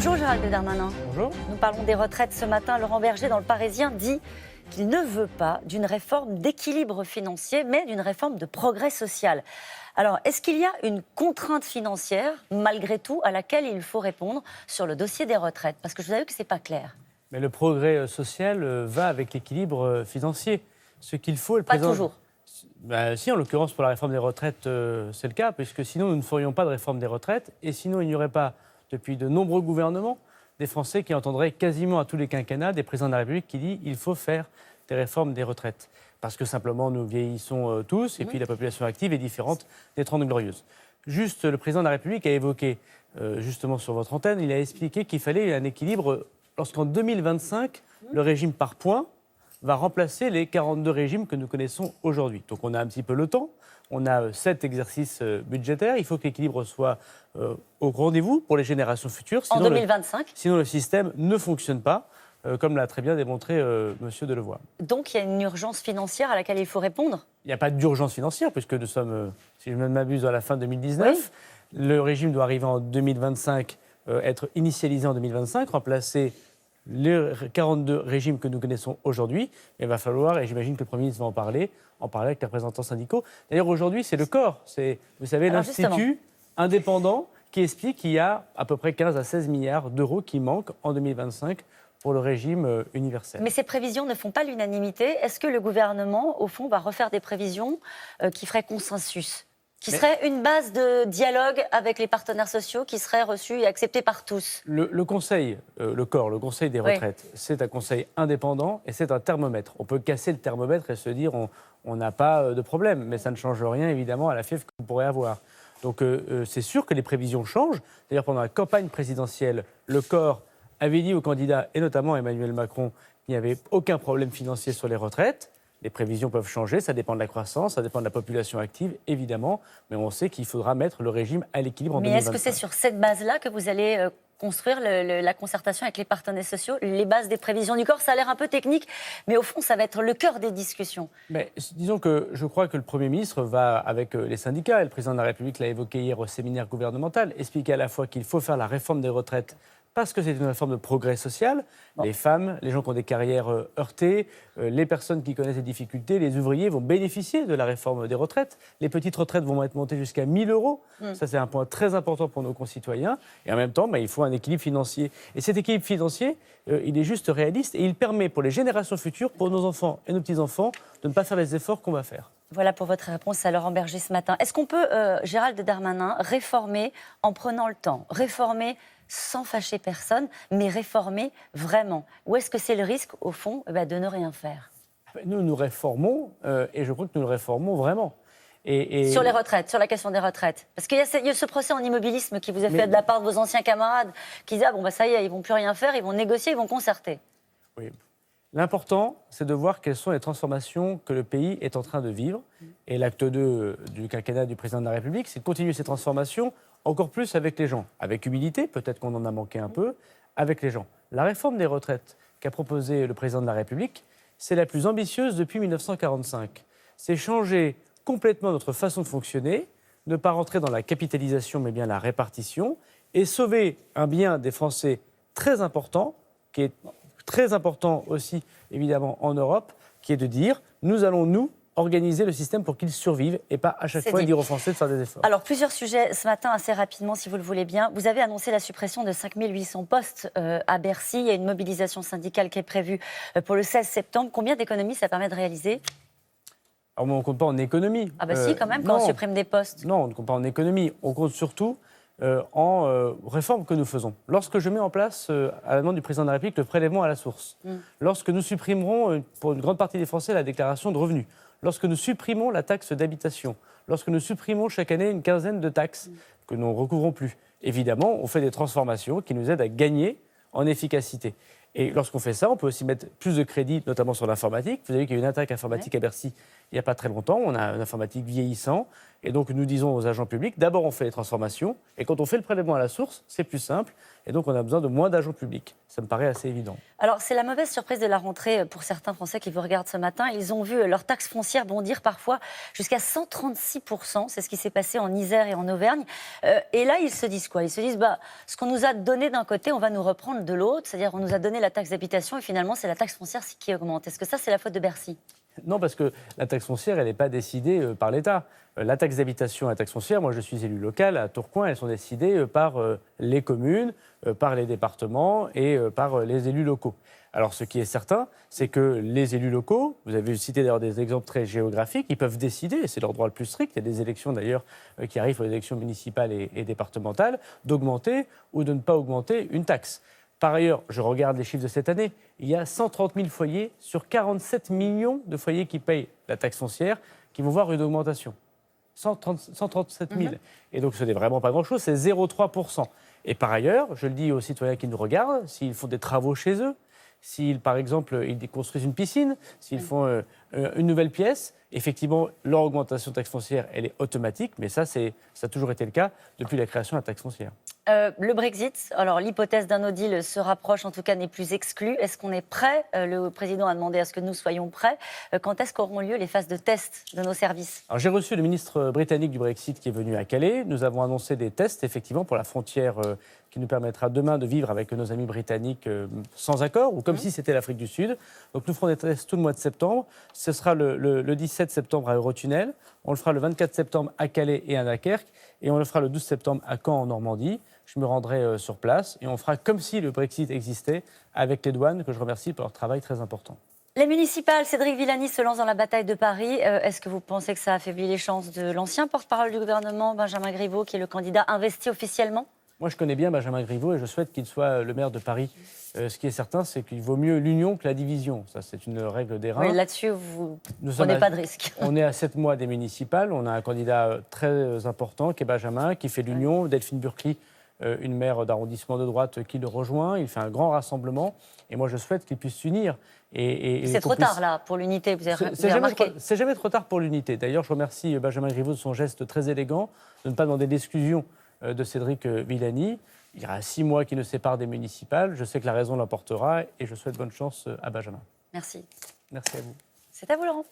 Bonjour Gérald Darmanin. Bonjour. Nous parlons des retraites ce matin. Laurent Berger, dans Le Parisien, dit qu'il ne veut pas d'une réforme d'équilibre financier, mais d'une réforme de progrès social. Alors, est-ce qu'il y a une contrainte financière, malgré tout, à laquelle il faut répondre sur le dossier des retraites? Parce que je vous avoue que ce n'est pas clair. Mais le progrès social va avec l'équilibre financier. Ce qu'il faut... Pas toujours. Si, en l'occurrence, pour la réforme des retraites, c'est le cas, puisque sinon, nous ne ferions pas de réforme des retraites, et sinon, il n'y aurait pas, depuis de nombreux gouvernements, des Français qui entendraient quasiment à tous les quinquennats des présidents de la République qui disent qu'il faut faire des réformes des retraites. Parce que simplement, nous vieillissons tous, et puis la population active est différente des 30 Glorieuses. Juste, le président de la République a évoqué, justement sur votre antenne, il a expliqué qu'il fallait un équilibre lorsqu'en 2025, le régime par points va remplacer les 42 régimes que nous connaissons aujourd'hui. Donc on a un petit peu le temps, on a 7 exercices budgétaires, il faut que l'équilibre soit au rendez-vous pour les générations futures. Sinon, en 2025 sinon le système ne fonctionne pas, comme l'a très bien démontré M. Delevoye. Donc il y a une urgence financière à laquelle il faut répondre? Il n'y a pas d'urgence financière, puisque nous sommes, si je ne m'abuse, à la fin 2019. Oui. Le régime doit arriver en 2025, être initialisé en 2025, remplacer les 42 régimes que nous connaissons aujourd'hui. Il va falloir, et j'imagine que le Premier ministre va en parler avec les représentants syndicaux. D'ailleurs, aujourd'hui, c'est le corps, c'est, vous savez, l'institut indépendant qui explique qu'il y a à peu près 15 à 16 milliards d'euros qui manquent en 2025 pour le régime universel. Mais ces prévisions ne font pas l'unanimité. Est-ce que le gouvernement, au fond, va refaire des prévisions qui feraient consensus ? Qui serait une base de dialogue avec les partenaires sociaux, qui serait reçue et acceptée par tous? Le Conseil, le corps, le Conseil des retraites, c'est un conseil indépendant et c'est un thermomètre. On peut casser le thermomètre et se dire on n'a pas de problème, mais ça ne change rien évidemment à la fièvre que vous pourrez avoir. Donc c'est sûr que les prévisions changent. D'ailleurs, pendant la campagne présidentielle, le corps avait dit aux candidats, et notamment Emmanuel Macron, qu'il n'y avait aucun problème financier sur les retraites. Les prévisions peuvent changer, ça dépend de la croissance, ça dépend de la population active, évidemment, mais on sait qu'il faudra mettre le régime à l'équilibre en 2025. Mais est-ce que c'est sur cette base-là que vous allez construire la concertation avec les partenaires sociaux, les bases des prévisions du corps? Ça a l'air un peu technique, mais au fond, ça va être le cœur des discussions. Mais disons que je crois que le Premier ministre va, avec les syndicats, et le Président de la République l'a évoqué hier au séminaire gouvernemental, expliquer à la fois qu'il faut faire la réforme des retraites parce que c'est une réforme de progrès social. Les femmes, les gens qui ont des carrières heurtées, les personnes qui connaissent des difficultés, les ouvriers vont bénéficier de la réforme des retraites. Les petites retraites vont être montées jusqu'à 1 000 euros. Ça, c'est un point très important pour nos concitoyens. Et en même temps, il faut un équilibre financier. Et cet équilibre financier, il est juste réaliste et il permet pour les générations futures, pour nos enfants et nos petits-enfants, de ne pas faire les efforts qu'on va faire. Voilà pour votre réponse à Laurent Berger ce matin. Est-ce qu'on peut, Gérald Darmanin, réformer en prenant le temps, réformer sans fâcher personne, mais réformer vraiment? Ou est-ce que c'est le risque, au fond, de ne rien faire? Nous réformons, et je crois que nous le réformons vraiment. Sur les retraites, sur la question des retraites. Parce qu'il y a ce procès en immobilisme qui vous est fait de la part de vos anciens camarades, qui disent ça y est, ils ne vont plus rien faire, ils vont négocier, ils vont concerter. Oui. L'important, c'est de voir quelles sont les transformations que le pays est en train de vivre. Et l'acte 2 du quinquennat du président de la République, c'est de continuer ces transformations encore plus avec les gens. Avec humilité, peut-être qu'on en a manqué un peu, avec les gens. La réforme des retraites qu'a proposée le président de la République, c'est la plus ambitieuse depuis 1945. C'est changer complètement notre façon de fonctionner, ne pas rentrer dans la capitalisation, mais bien la répartition, et sauver un bien des Français très important, qui est très important aussi, évidemment, en Europe, qui est de dire, nous allons, nous, organiser le système pour qu'il survive et pas à chaque fois dire aux Français de faire des efforts. Alors, plusieurs sujets ce matin, assez rapidement, si vous le voulez bien. Vous avez annoncé la suppression de 5 800 postes à Bercy. Il y a une mobilisation syndicale qui est prévue pour le 16 septembre. Combien d'économies ça permet de réaliser? Alors, on ne compte pas en économie. Ah si, quand même, quand on supprime des postes. Non, on ne compte pas en économie. On compte surtout en réformes que nous faisons. Lorsque je mets en place, à la demande du président de la République, le prélèvement à la source, lorsque nous supprimerons, pour une grande partie des Français, la déclaration de revenus, lorsque nous supprimons la taxe d'habitation, lorsque nous supprimons chaque année une quinzaine de taxes que nous ne recouvrons plus, évidemment, on fait des transformations qui nous aident à gagner en efficacité. Et lorsqu'on fait ça, on peut aussi mettre plus de crédits, notamment sur l'informatique. Vous avez vu qu'il y a eu une attaque informatique à Bercy il n'y a pas très longtemps. On a un informatique vieillissant. Et donc, nous disons aux agents publics, d'abord, on fait les transformations. Et quand on fait le prélèvement à la source, c'est plus simple. Et donc, on a besoin de moins d'agents publics. Ça me paraît assez évident. Alors, c'est la mauvaise surprise de la rentrée pour certains Français qui vous regardent ce matin. Ils ont vu leur taxe foncière bondir parfois jusqu'à 136%. C'est ce qui s'est passé en Isère et en Auvergne. Et là, ils se disent quoi? Ils se disent, ce qu'on nous a donné d'un côté, on va nous reprendre de l'autre. C'est-à-dire, on nous a donné la taxe d'habitation et finalement, c'est la taxe foncière qui augmente. Est-ce que ça, c'est la faute de Bercy? Non, parce que la taxe foncière, elle n'est pas décidée par l'État. La taxe d'habitation et la taxe foncière, moi je suis élu local à Tourcoing, elles sont décidées par les communes, par les départements et par les élus locaux. Alors ce qui est certain, c'est que les élus locaux, vous avez cité d'ailleurs des exemples très géographiques, ils peuvent décider, c'est leur droit le plus strict, il y a des élections d'ailleurs qui arrivent pour les élections municipales et départementales, d'augmenter ou de ne pas augmenter une taxe. Par ailleurs, je regarde les chiffres de cette année, il y a 130 000 foyers sur 47 millions de foyers qui payent la taxe foncière qui vont voir une augmentation. 137 000. Et donc ce n'est vraiment pas grand-chose, c'est 0,3%. Et par ailleurs, je le dis aux citoyens qui nous regardent, s'ils font des travaux chez eux, s'ils, par exemple, ils construisent une piscine, s'ils font une nouvelle pièce, effectivement, leur augmentation de taxe foncière, elle est automatique, mais ça a toujours été le cas depuis la création de la taxe foncière. Le Brexit, alors l'hypothèse d'un no deal se rapproche, en tout cas n'est plus exclue. Est-ce qu'on est prêt? Le président a demandé à ce que nous soyons prêts. Quand est-ce qu'auront lieu les phases de test de nos services? Alors, j'ai reçu le ministre britannique du Brexit qui est venu à Calais. Nous avons annoncé des tests, effectivement, pour la frontière qui nous permettra demain de vivre avec nos amis britanniques sans accord, ou comme si c'était l'Afrique du Sud. Donc nous ferons des tests tout le mois de septembre. Ce sera le 17 septembre à Eurotunnel. On le fera le 24 septembre à Calais et à Dunkerque. Et on le fera le 12 septembre à Caen, en Normandie. Je me rendrai sur place et on fera comme si le Brexit existait avec les douanes, que je remercie pour leur travail très important. Les municipales, Cédric Villani se lance dans la bataille de Paris. Est-ce que vous pensez que ça affaiblit les chances de l'ancien porte-parole du gouvernement, Benjamin Griveaux, qui est le candidat investi officiellement? Moi, je connais bien Benjamin Griveaux et je souhaite qu'il soit le maire de Paris. Ce qui est certain, c'est qu'il vaut mieux l'union que la division. Ça, c'est une règle des reins. Oui, là-dessus, vous ne prenez pas de risque. On est à 7 mois des municipales. On a un candidat très important qui est Benjamin, qui fait l'union. Delphine Burkli, une maire d'arrondissement de droite, qui le rejoint. Il fait un grand rassemblement. Et moi, je souhaite qu'il puisse s'unir. C'est trop tard, là, pour l'unité, vous avez remarqué. C'est jamais trop tard pour l'unité. D'ailleurs, je remercie Benjamin Griveaux de son geste très élégant de ne pas demander d'exclusion de Cédric Villani. Il y aura 6 mois qui nous séparent des municipales. Je sais que la raison l'emportera et je souhaite bonne chance à Benjamin. Merci. Merci à vous. C'est à vous, Laurent.